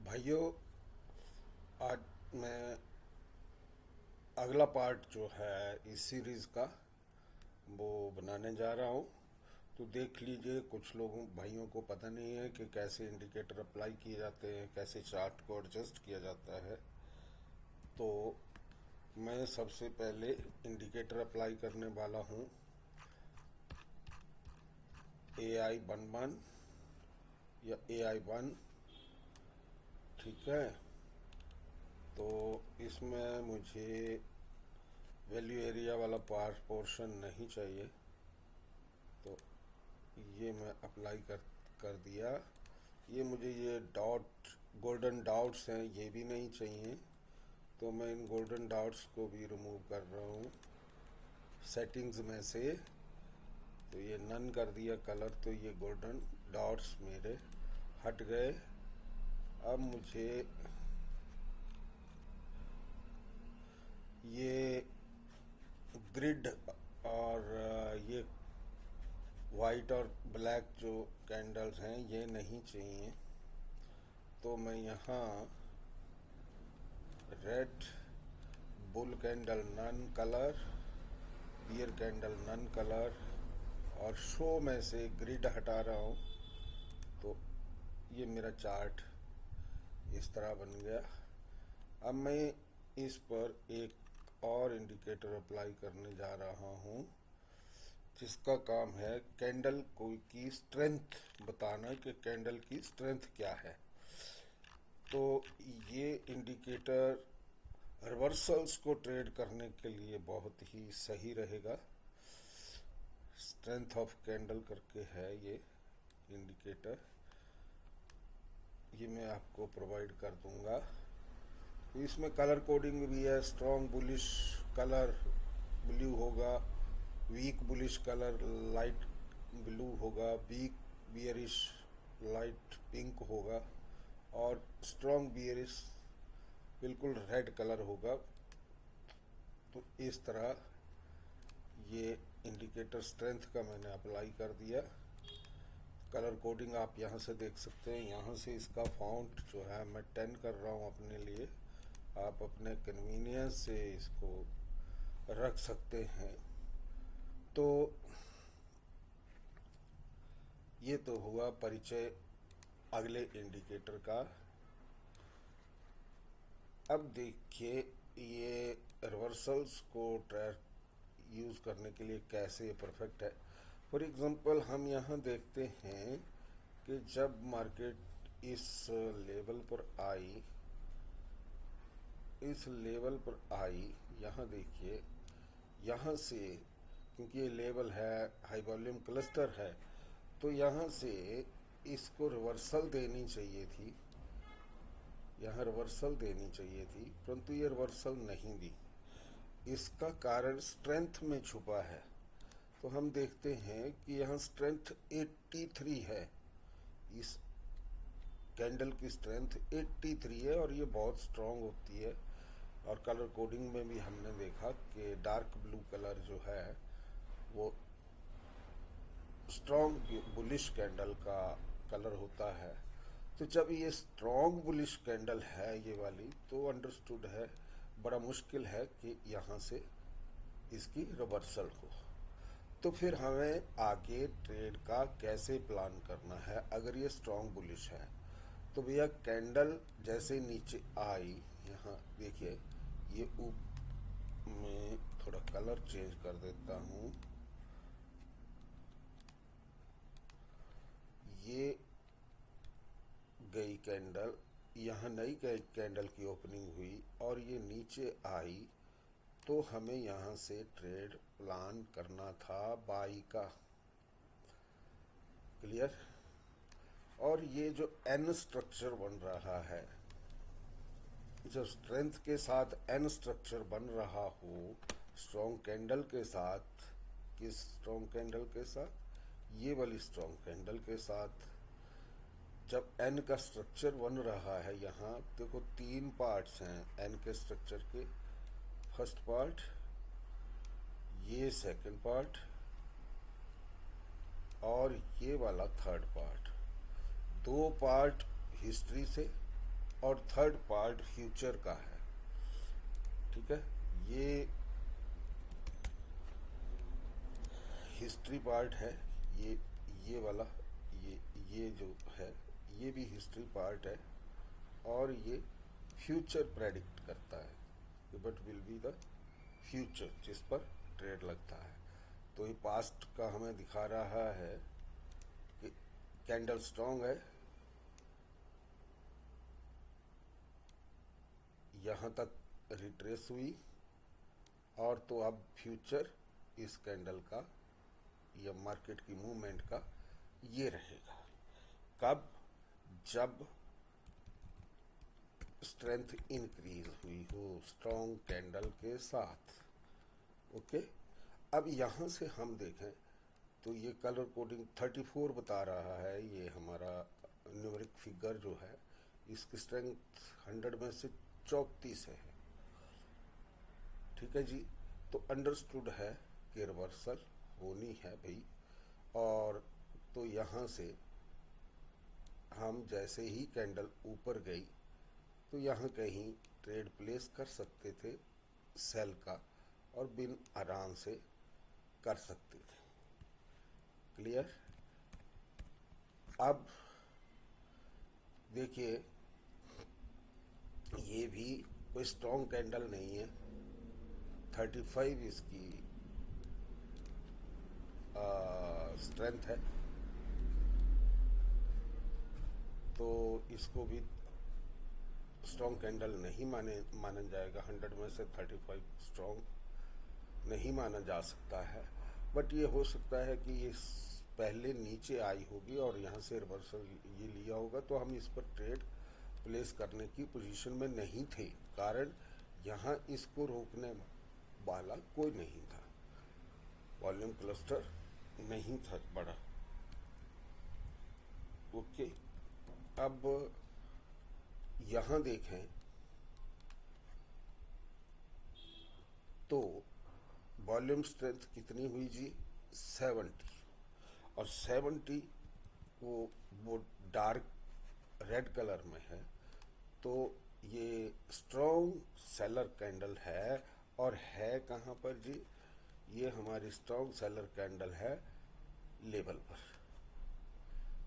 भाइयों, आज मैं अगला पार्ट जो है इस सीरीज़ का वो बनाने जा रहा हूँ। तो देख लीजिए, कुछ लोगों भाइयों को पता नहीं है कि कैसे इंडिकेटर अप्लाई किए जाते हैं, कैसे चार्ट को एडजस्ट किया जाता है। तो मैं सबसे पहले इंडिकेटर अप्लाई करने वाला हूँ AI11 या AI1। ठीक है, तो इसमें मुझे वैल्यू एरिया वाला पोर्शन नहीं चाहिए, तो ये मैं अप्लाई कर दिया। ये मुझे ये डॉट गोल्डन डॉट्स हैं, ये भी नहीं चाहिए, तो मैं इन गोल्डन डॉट्स को भी रिमूव कर रहा हूँ सेटिंग्स में से। तो ये नन कर दिया कलर, तो ये गोल्डन डॉट्स मेरे हट गए। अब मुझे ये ग्रिड और ये वाइट और ब्लैक जो कैंडल्स हैं ये नहीं चाहिए, तो मैं यहाँ red bull candle none colour, bear candle none colour और शो में से ग्रिड हटा रहा हूँ। तो ये मेरा चार्ट इस तरह बन गया। अब मैं इस पर एक और इंडिकेटर अप्लाई करने जा रहा हूँ, जिसका काम है कैंडल की स्ट्रेंथ बताना कि कैंडल की स्ट्रेंथ क्या है। तो ये इंडिकेटर रिवर्सल्स को ट्रेड करने के लिए बहुत ही सही रहेगा। स्ट्रेंथ ऑफ कैंडल करके है ये इंडिकेटर, ये मैं आपको प्रोवाइड कर दूंगा। इसमें कलर कोडिंग भी है। स्ट्रॉन्ग बुलिश कलर ब्लू होगा, weak bullish colour light blue होगा, वीक बियरिश लाइट पिंक होगा और स्ट्रॉन्ग बियरिश बिल्कुल रेड कलर होगा। तो इस तरह ये इंडिकेटर स्ट्रेंथ का मैंने अप्लाई कर दिया। कलर कोडिंग आप यहाँ से देख सकते हैं। यहाँ से इसका फॉन्ट जो है मैं 10 कर रहा हूँ अपने लिए, आप अपने कन्वीनियंस से इसको रख सकते हैं। तो ये तो हुआ परिचय अगले इंडिकेटर का। अब देखिए ये रिवर्सल्स को ट्रैक यूज़ करने के लिए कैसे ये परफेक्ट है। फॉर एग्जांपल हम यहाँ देखते हैं कि जब मार्केट इस लेवल पर आई, यहाँ देखिए, यहाँ से क्योंकि ये लेवल है, हाई वॉल्यूम क्लस्टर है, तो यहाँ से इसको रिवर्सल देनी चाहिए थी, यहाँ रिवर्सल देनी चाहिए थी, परंतु ये रिवर्सल नहीं दी। इसका कारण स्ट्रेंथ में छुपा है। तो हम देखते हैं कि यहाँ स्ट्रेंथ 83 है, इस कैंडल की स्ट्रेंथ 83 है और ये बहुत स्ट्रांग होती है। और कलर कोडिंग में भी हमने देखा कि डार्क ब्लू कलर जो है वो स्ट्रांग बुलिश कैंडल का कलर होता है। तो जब ये स्ट्रांग बुलिश कैंडल है ये वाली, तो अंडरस्टूड है, बड़ा मुश्किल है कि यहाँ से इसकी रिवर्सल हो। तो फिर हमें आगे ट्रेड का कैसे प्लान करना है अगर ये स्ट्रांग बुलिश है। तो भैया कैंडल जैसे नीचे आई, यहाँ देखिए, ये मैं थोड़ा कलर चेंज कर देता हूँ। ये गई कैंडल, यहाँ नई कैंडल की ओपनिंग हुई और ये नीचे आई, तो हमें यहाँ से ट्रेड प्लान करना था बाई का। क्लियर। और ये जो एन स्ट्रक्चर बन रहा है, जब स्ट्रेंथ के साथ एन स्ट्रक्चर बन रहा हो, स्ट्रॉन्ग कैंडल के साथ, किस स्ट्रॉन्ग कैंडल के साथ, ये वाली स्ट्रॉन्ग कैंडल के साथ, जब एन का स्ट्रक्चर बन रहा है, यहाँ देखो 3 पार्ट्स हैं एन के स्ट्रक्चर के। फर्स्ट पार्ट, ये सेकंड पार्ट और ये वाला थर्ड पार्ट। 2 पार्ट हिस्ट्री से और थर्ड पार्ट फ्यूचर का है। ठीक है, ये हिस्ट्री पार्ट है, ये वाला, ये जो है ये भी हिस्ट्री पार्ट है, और ये फ्यूचर प्रेडिक्ट करता है कि but will be the future जिस पर ट्रेड लगता है। तो ये पास्ट का हमें दिखा रहा है कि कैंडल स्ट्रॉन्ग है, यहाँ तक रिट्रेस हुई, और तो अब फ्यूचर इस कैंडल का या मार्केट की मूवमेंट का ये रहेगा। कब? जब स्ट्रेंथ इंक्रीज हुई हो स्ट्रॉन्ग कैंडल के साथ। ओके, अब यहाँ से हम देखें तो ये कलर कोडिंग 34 बता रहा है, ये हमारा न्यूमेरिक फिगर जो है, इसकी स्ट्रेंथ 100 में से 34 है। ठीक है जी, तो अंडरस्टूड है कि रिवर्सल होनी है भाई। और तो यहाँ से हम जैसे ही कैंडल ऊपर गई तो यहाँ कहीं ट्रेड प्लेस कर सकते थे सेल का, और बिन आराम से कर सकते थे। क्लियर? अब देखिए, ये भी कोई स्ट्रॉन्ग कैंडल नहीं है, 35 इसकी स्ट्रेंथ है, तो इसको भी स्ट्रॉन्ग कैंडल नहीं माना जाएगा। 100 में से 35 स्ट्रॉन्ग नहीं माना जा सकता है, बट ये हो सकता है कि ये पहले नीचे आई होगी और यहाँ से रिवर्सल ये लिया होगा, तो हम इस पर ट्रेड प्लेस करने की पोजीशन में नहीं थे, कारण यहाँ इसको रोकने वाला कोई नहीं था, वॉल्यूम क्लस्टर नहीं था बड़ा। ओके, अब यहाँ देखें तो वॉल्यूम स्ट्रेंथ कितनी हुई जी? 70, और 70 वो डार्क रेड कलर में है, तो ये स्ट्रॉन्ग सेलर कैंडल है। और है कहाँ पर जी? ये हमारी स्ट्रॉन्ग सेलर कैंडल है लेवल पर।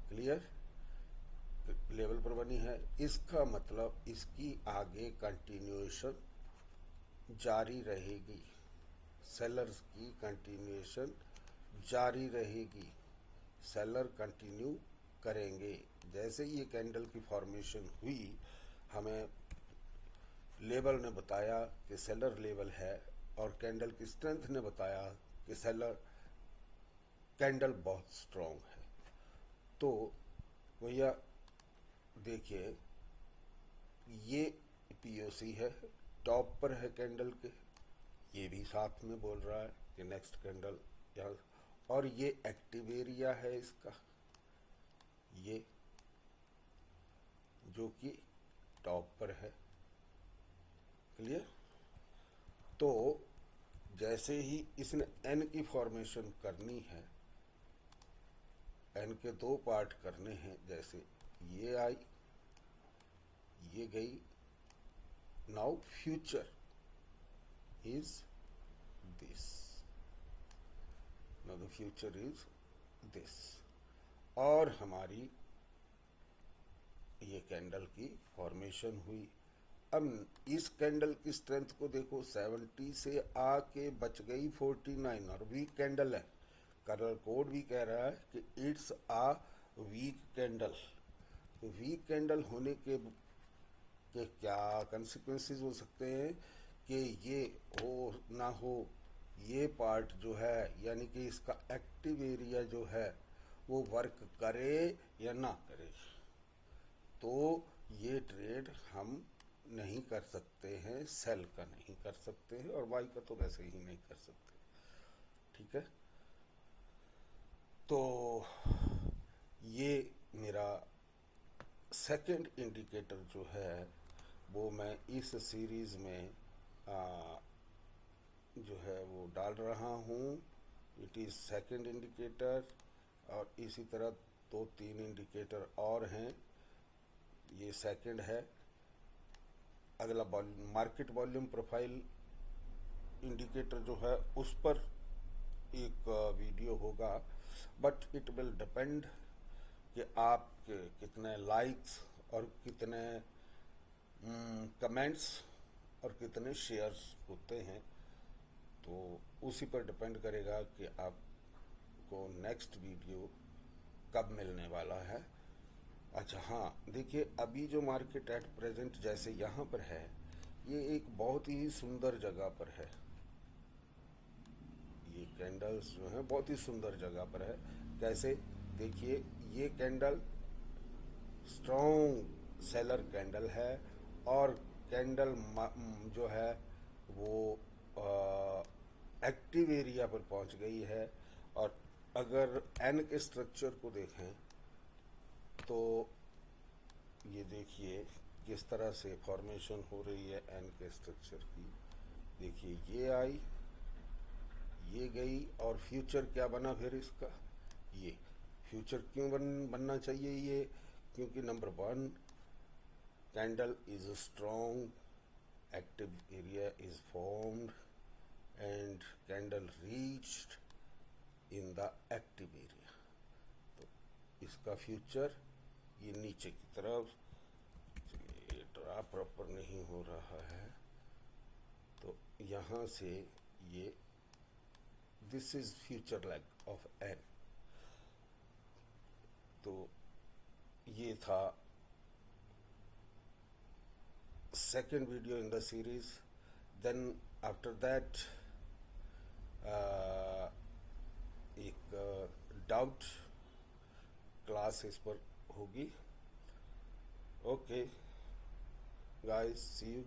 क्लियर? लेवल पर बनी है, इसका मतलब इसकी आगे कंटिन्यूएशन जारी रहेगी, सेलर्स की कंटिन्यूएशन जारी रहेगी, सेलर कंटिन्यू करेंगे। जैसे ये कैंडल की फॉर्मेशन हुई, हमें लेवल ने बताया कि सेलर लेवल है, और कैंडल की स्ट्रेंथ ने बताया कि सेलर कैंडल बहुत स्ट्रॉन्ग है। तो भैया देखिए, ये पीओसी है, टॉप पर है कैंडल के, ये भी साथ में बोल रहा है कि नेक्स्ट कैंडल यहाँ, और ये एक्टिव एरिया है इसका, ये जो कि टॉप पर है। क्लियर? तो जैसे ही इसने एन की फॉर्मेशन करनी है, एन के दो पार्ट करने हैं, जैसे ये आई, ये गई, now future is this, now the future is this, और हमारी ये कैंडल की फॉर्मेशन हुई। अब इस कैंडल की स्ट्रेंथ को देखो, 70 से आके बच गई 49, और वीक कैंडल है, कलर कोड भी कह रहा है कि इट्स आ वीक कैंडल। तो वीक कैंडल होने के क्या कंसिक्वेंसेस हो सकते हैं कि ये हो ना हो, ये पार्ट जो है, यानी कि इसका एक्टिव एरिया जो है वो वर्क करे या ना करे, तो ये ट्रेड हम नहीं कर सकते हैं, सेल का नहीं कर सकते हैं, और बाई का तो वैसे ही नहीं कर सकते। ठीक है, तो ये मेरा सेकंड इंडिकेटर जो है वो मैं इस सीरीज में जो है वो डाल रहा हूँ। इट इज़ सेकंड इंडिकेटर, और इसी तरह दो तीन इंडिकेटर और हैं, ये सेकंड है, अगला मार्केट वॉल्यूम प्रोफाइल इंडिकेटर जो है उस पर एक वीडियो होगा, बट इट विल डिपेंड कि आप कितने लाइक्स और कितने कमेंट्स और कितने शेयर्स होते हैं, तो उसी पर डिपेंड करेगा कि आपको नेक्स्ट वीडियो कब मिलने वाला है। अच्छा हाँ, देखिए अभी जो मार्केट एट प्रेजेंट जैसे यहाँ पर है, ये एक बहुत ही सुंदर जगह पर है। ये कैंडल्स जो है बहुत ही सुंदर जगह पर है। कैसे, देखिए ये कैंडल स्ट्रॉन्ग सेलर कैंडल है और कैंडल जो है वो एक्टिव एरिया पर पहुंच गई है। और अगर एन के स्ट्रक्चर को देखें तो ये देखिए किस तरह से फॉर्मेशन हो रही है एन के स्ट्रक्चर की। देखिए ये आई, ये गई, और फ्यूचर क्या बना फिर इसका, ये फ्यूचर क्यों बनना चाहिए ये, क्योंकि number 1 candle is strong, active area is formed and candle reached in the active area. तो इसका फ्यूचर ये नीचे की तरफ, ये ड्रा प्रॉपर नहीं हो रहा है, तो यहाँ से ये this is future leg of an. तो ये था second video in the series. Then after that एक डाउट क्लास इस पर होगी। Okay guys, see you.